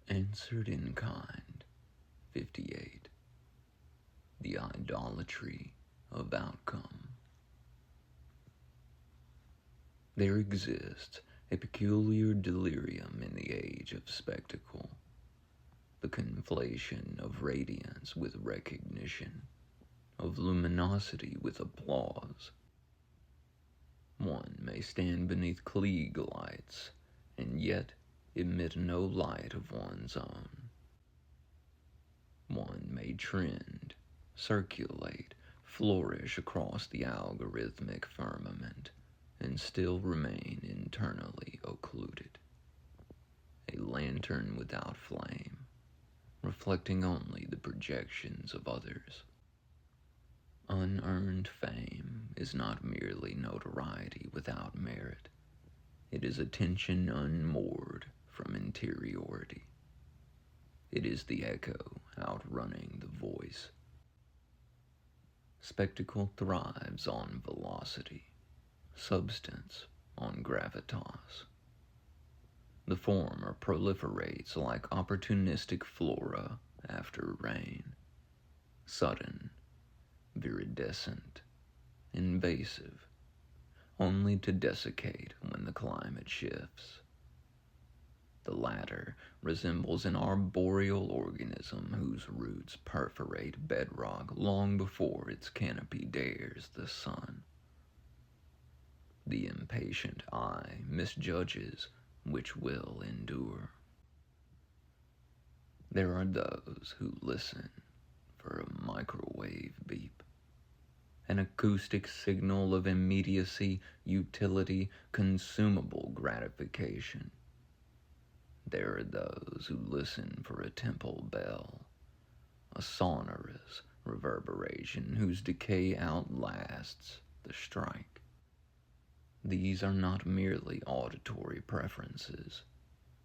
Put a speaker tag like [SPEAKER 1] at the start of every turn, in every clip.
[SPEAKER 1] Answered in kind. 58. The idolatry of outcome. There exists a peculiar delirium in the age of spectacle, the conflation of radiance with recognition, of luminosity with applause. One may stand beneath Klieg lights, and yet emit no light of one's own. One may trend, circulate, flourish across the algorithmic firmament, and still remain internally occluded. A lantern without flame, reflecting only the projections of others. Unearned fame is not merely notoriety without merit. It is attention unmoored from interiority. It is the echo outrunning the voice. Spectacle thrives on velocity, substance on gravitas. The former proliferates like opportunistic flora after rain, sudden, viridescent, invasive, only to desiccate when the climate shifts. The latter resembles an arboreal organism whose roots perforate bedrock long before its canopy dares the sun. The impatient eye misjudges which will endure. There are those who listen for a microwave beep, an acoustic signal of immediacy, utility, consumable gratification. There are those who listen for a temple bell, a sonorous reverberation whose decay outlasts the strike. These are not merely auditory preferences,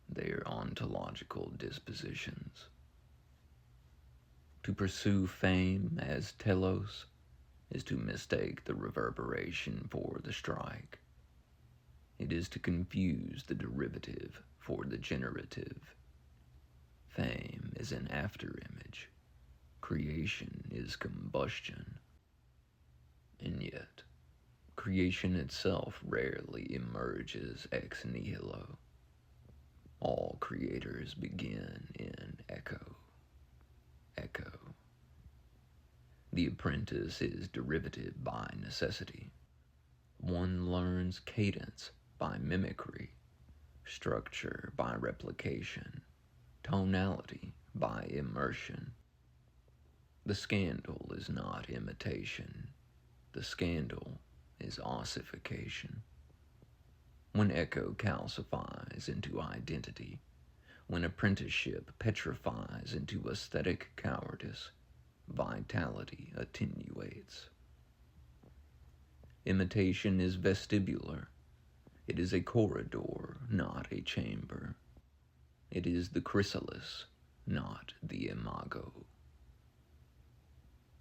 [SPEAKER 1] they are ontological dispositions. To pursue fame as telos is to mistake the reverberation for the strike. It is to confuse the derivative for the generative. Fame is an afterimage. Creation is combustion. And yet, creation itself rarely emerges ex nihilo. All creators begin in echo. Echo. The apprentice is derivative by necessity. One learns cadence by mimicry, structure by replication, tonality by immersion. The scandal is not imitation. The scandal is ossification. When echo calcifies into identity, when apprenticeship petrifies into aesthetic cowardice, vitality attenuates. Imitation is vestibular. It is a corridor, not a chamber. It is the chrysalis, not the imago.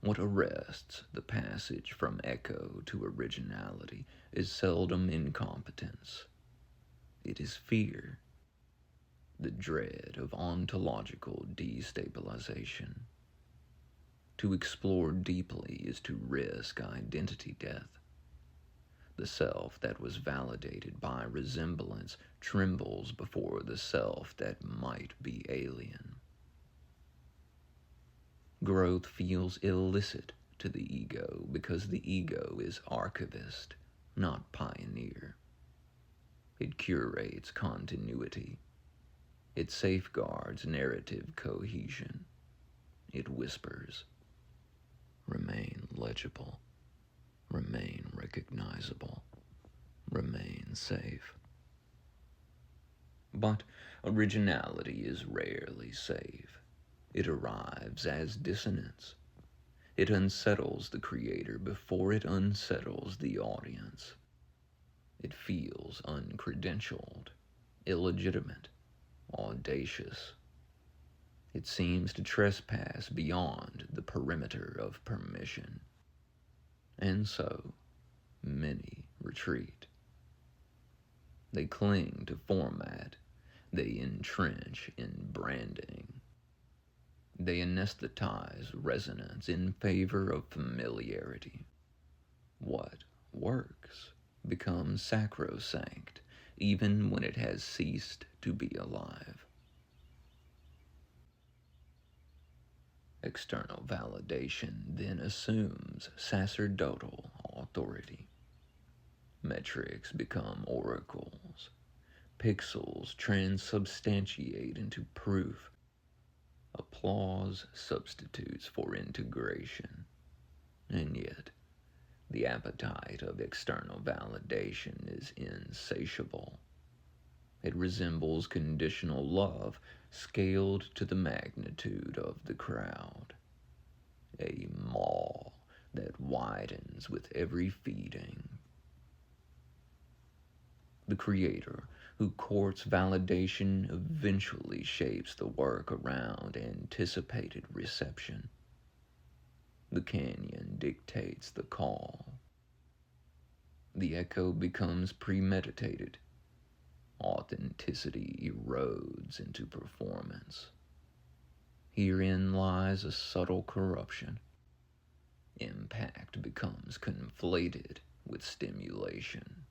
[SPEAKER 1] What arrests the passage from echo to originality is seldom incompetence. It is fear, the dread of ontological destabilization. To explore deeply is to risk identity death. The self that was validated by resemblance trembles before the self that might be alien. Growth feels illicit to the ego because the ego is archivist, not pioneer. It curates continuity. It safeguards narrative cohesion. It whispers, remain legible, remain recognizable, remain safe. But originality is rarely safe. It arrives as dissonance. It unsettles the creator before it unsettles the audience. It feels uncredentialed, illegitimate, audacious. It seems to trespass beyond the perimeter of permission. And so, many retreat. They cling to format, They entrench in branding. They anesthetize resonance in favor of familiarity. What works becomes sacrosanct even when it has ceased to be alive. External validation then assumes sacerdotal authority. Metrics become oracles. Pixels transubstantiate into proof. Applause substitutes for integration. And yet, the appetite of external validation is insatiable. It resembles conditional love scaled to the magnitude of the crowd. A maw that widens with every feeding. The creator who courts validation eventually shapes the work around anticipated reception. The canyon dictates the call. The echo becomes premeditated. Authenticity erodes into performance. Herein lies a subtle corruption. Impact becomes conflated with stimulation.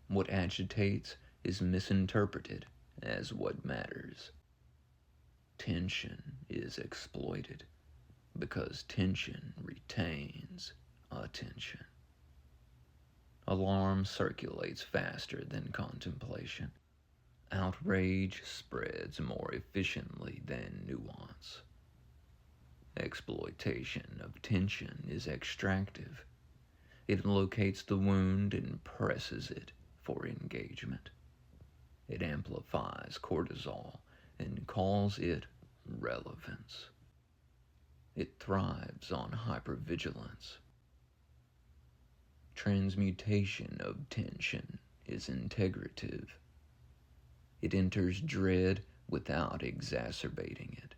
[SPEAKER 1] What agitates is misinterpreted as what matters. Tension is exploited because tension retains attention. Alarm circulates faster than contemplation. Outrage spreads more efficiently than nuance. Exploitation of tension is extractive. It locates the wound and presses it for engagement. It amplifies cortisol and calls it relevance. It thrives on hypervigilance. Transmutation of tension is integrative. It enters dread without exacerbating it.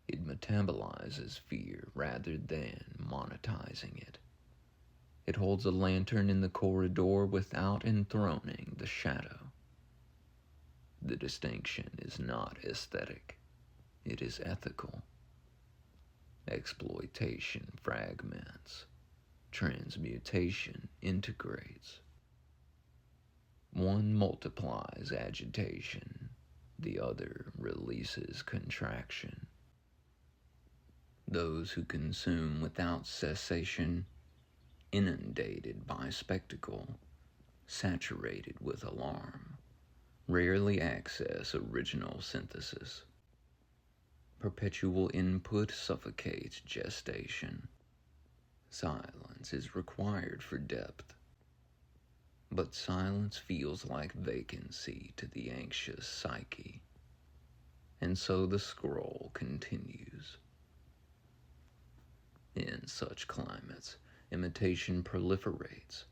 [SPEAKER 1] It metabolizes fear rather than monetizing it. It holds a lantern in the corridor without enthroning the shadow. The distinction is not aesthetic. It is ethical. Exploitation fragments. Transmutation integrates. One multiplies agitation, the other releases contraction. Those who consume without cessation, inundated by spectacle, saturated with alarm, rarely access original synthesis. Perpetual input suffocates gestation. Silence is required for depth. But silence feels like vacancy to the anxious psyche. And so the scroll continues. In such climates, imitation proliferates.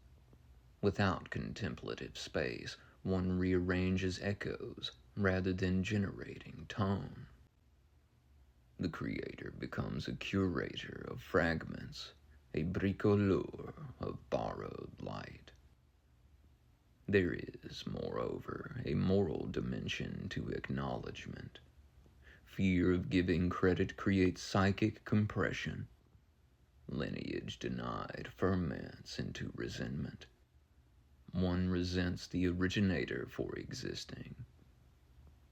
[SPEAKER 1] Without contemplative space, one rearranges echoes rather than generating tone. The creator becomes a curator of fragments, a bricoleur of borrowed light. There is, moreover, a moral dimension to acknowledgement. Fear of giving credit creates psychic compression. Lineage denied ferments into resentment. One resents the originator for existing.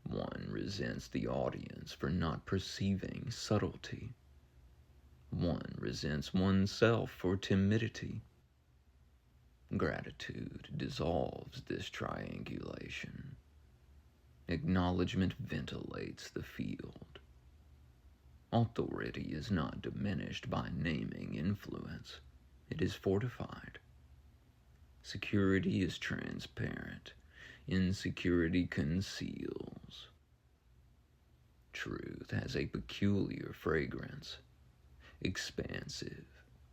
[SPEAKER 1] One resents the audience for not perceiving subtlety. One resents oneself for timidity. Gratitude dissolves this triangulation. Acknowledgement ventilates the field. Authority is not diminished by naming influence. It is fortified. Security is transparent. Insecurity conceals. Truth has a peculiar fragrance. Expansive,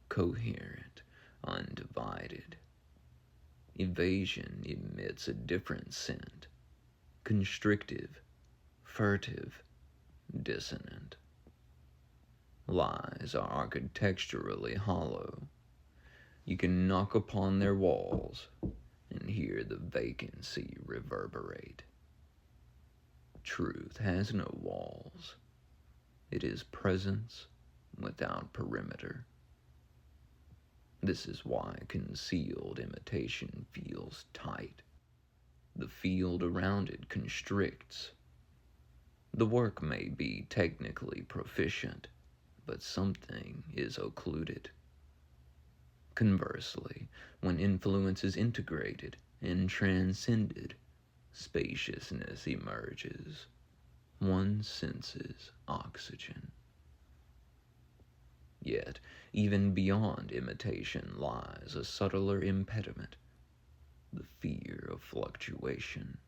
[SPEAKER 1] coherent, undivided. Evasion emits a different scent. Constrictive, furtive, dissonant. Lies are architecturally hollow. You can knock upon their walls and hear the vacancy reverberate. Truth has no walls. It is presence without perimeter. This is why concealed imitation feels tight. The field around it constricts. The work may be technically proficient, but something is occluded. Conversely, when influence is integrated and transcended, spaciousness emerges. One senses oxygen. Yet, even beyond imitation lies a subtler impediment, the fear of fluctuation.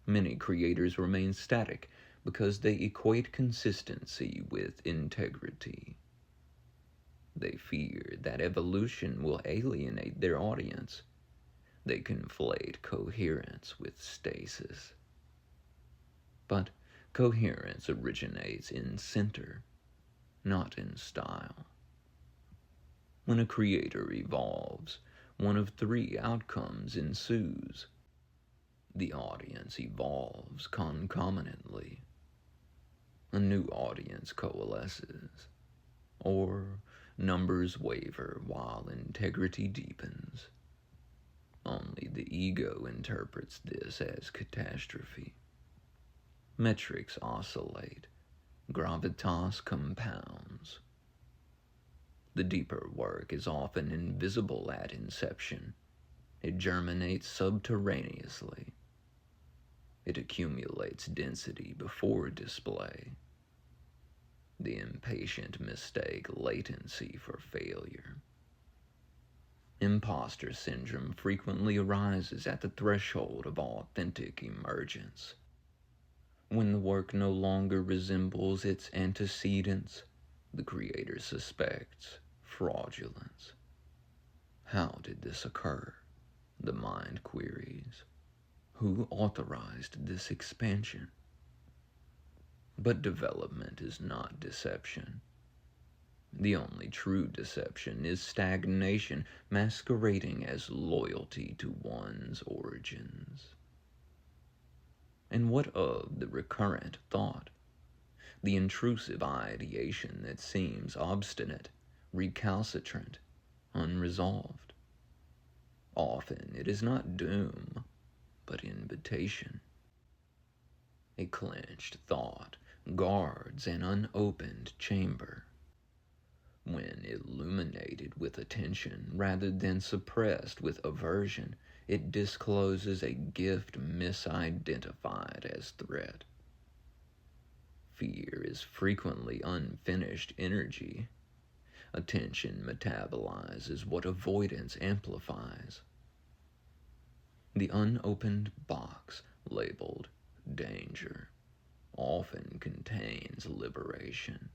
[SPEAKER 1] Many creators remain static because they equate consistency with integrity. They fear that evolution will alienate their audience. They conflate coherence with stasis. But coherence originates in center, not in style. When a creator evolves, one of three outcomes ensues. The audience evolves concomitantly. A new audience coalesces, or numbers waver while integrity deepens. Only the ego interprets this as catastrophe. Metrics oscillate, gravitas compounds. The deeper work is often invisible at inception. It germinates subterraneously. It accumulates density before display. The impatient mistake latency for failure. Imposter syndrome frequently arises at the threshold of authentic emergence. When the work no longer resembles its antecedents, the creator suspects fraudulence. How did this occur? The mind queries. Who authorized this expansion? But development is not deception. The only true deception is stagnation masquerading as loyalty to one's origins. And what of the recurrent thought? The intrusive ideation that seems obstinate, recalcitrant, unresolved. Often it is not doom, but invitation. A clenched thought guards an unopened chamber. When illuminated with attention rather than suppressed with aversion, it discloses a gift misidentified as threat. Fear is frequently unfinished energy. Attention metabolizes what avoidance amplifies. The unopened box, labeled danger, often contains liberation.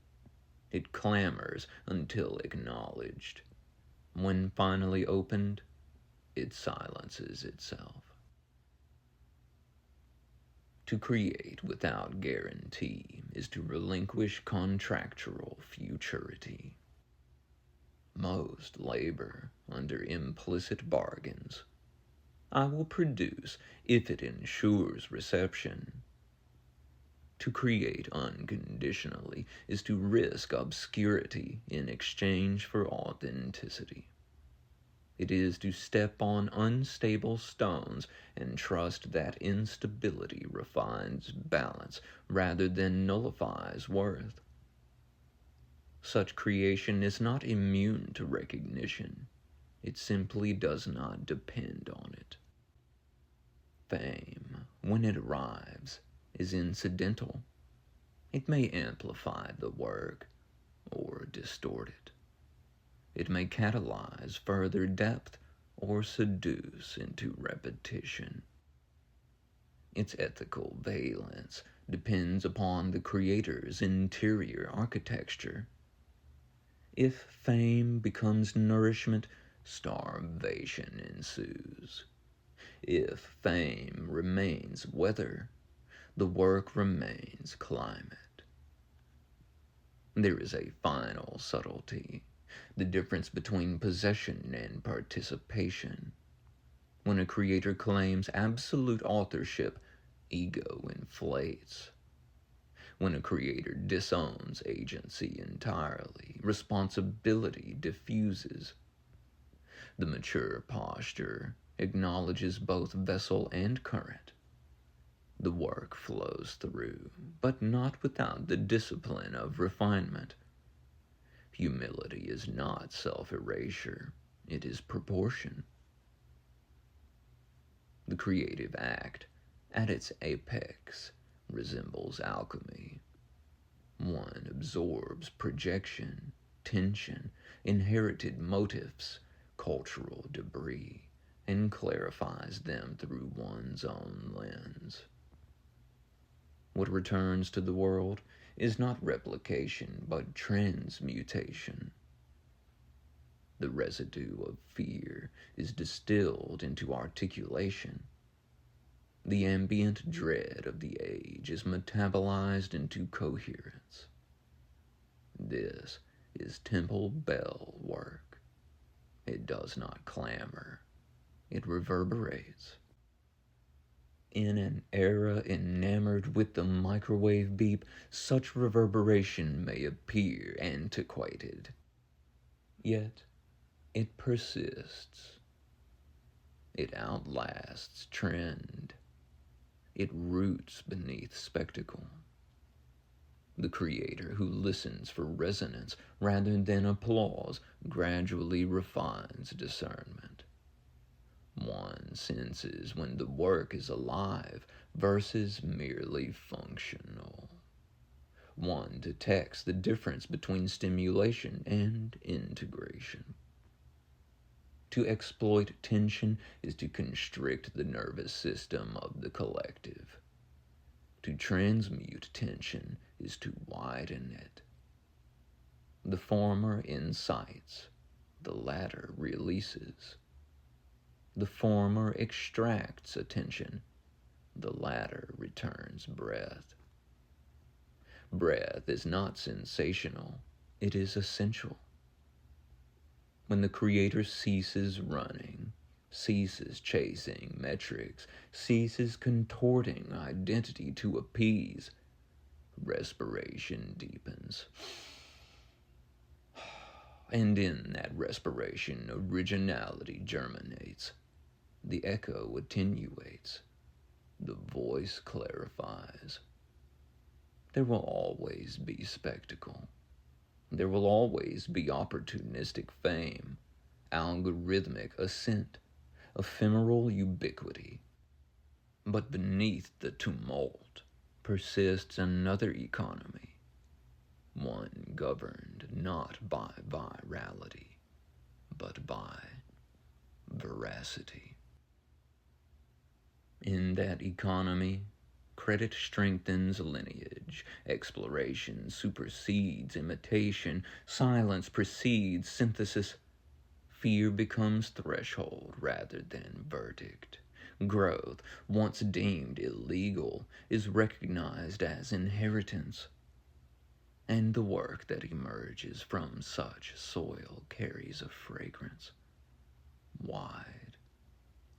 [SPEAKER 1] It clamors until acknowledged. When finally opened, it silences itself. To create without guarantee is to relinquish contractual futurity. Most labor under implicit bargains. I will produce if it ensures reception. To create unconditionally is to risk obscurity in exchange for authenticity. It is to step on unstable stones and trust that instability refines balance rather than nullifies worth. Such creation is not immune to recognition. It simply does not depend on it. Fame, when it arrives, is incidental. It may amplify the work or distort it. It may catalyze further depth or seduce into repetition. Its ethical valence depends upon the creator's interior architecture. If fame becomes nourishment, starvation ensues. If fame remains weather, the work remains climate. There is a final subtlety, the difference between possession and participation. When a creator claims absolute authorship, ego inflates. When a creator disowns agency entirely, responsibility diffuses. The mature posture acknowledges both vessel and current. The work flows through, but not without the discipline of refinement. Humility is not self-erasure, it is proportion. The creative act, at its apex, resembles alchemy. One absorbs projection, tension, inherited motifs, cultural debris, and clarifies them through one's own lens. What returns to the world is not replication, but transmutation. The residue of fear is distilled into articulation. The ambient dread of the age is metabolized into coherence. This is temple bell work. It does not clamor. It reverberates. In an era enamored with the microwave beep, such reverberation may appear antiquated. Yet, it persists. It outlasts trend. It roots beneath spectacle. The creator who listens for resonance rather than applause gradually refines discernment. One senses when the work is alive versus merely functional. One detects the difference between stimulation and integration. To exploit tension is to constrict the nervous system of the collective. To transmute tension is to widen it. The former incites, the latter releases. The former extracts attention, the latter returns breath. Breath is not sensational, it is essential. When the creator ceases running, ceases chasing metrics, ceases contorting identity to appease, respiration deepens. And in that respiration, originality germinates. The echo attenuates. The voice clarifies. There will always be spectacle. There will always be opportunistic fame, algorithmic ascent, ephemeral ubiquity. But beneath the tumult persists another economy, one governed not by virality, but by veracity. In that economy, credit strengthens lineage, exploration supersedes imitation, silence precedes synthesis, fear becomes threshold rather than verdict. Growth, once deemed illegal, is recognized as inheritance. And the work that emerges from such soil carries a fragrance, wide,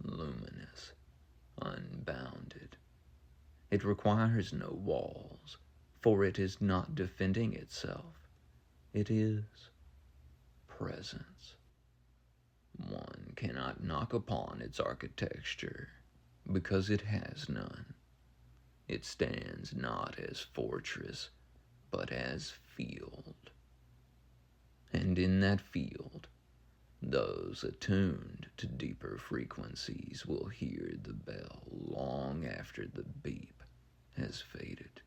[SPEAKER 1] luminous, unbounded. It requires no walls, for it is not defending itself. It is presence. One cannot knock upon its architecture because it has none. It stands not as fortress, but as field. And in that field, those attuned to deeper frequencies will hear the bell long after the beep has faded.